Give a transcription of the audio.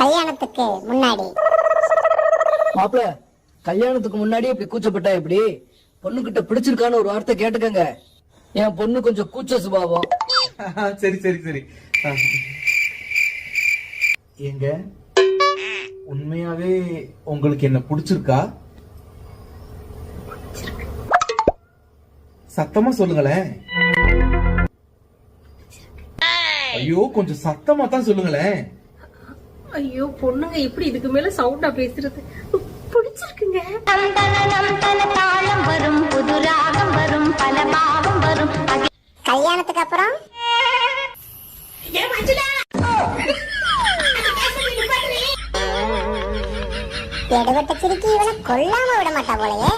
கல்யாணத்துக்கு முன்னாடி. மாப்பிள, கல்யாணத்துக்கு முன்னாடி இப்படி கூச்சப்பட்டா எப்படி? பொண்ணுகிட்ட பிடிச்சிருக்கான்னு ஒரு வார்த்தை கேட்டுக்கங்க. என் பொண்ணு கொஞ்சம் கூச்ச சுபாவம். சரி சரி சரி. ஏங்க, உண்மையாவே உங்களுக்கு என்ன பிடிச்சிருக்கா? சத்தமா சொல்லுங்களேன். ஐயோ, கொஞ்சம் சத்தமா தான் சொல்லுங்களேன். ஐயோ பொண்ணுங்க இப்படி இதுக்கு மேல சவுண்டா பேசுறது பிடிச்சிருக்குங்க. கல்யாணத்துக்கு அப்புறம் எடுபட்ட சிரிக்கி இவனை கொல்லாம விட மாட்டா போலயே.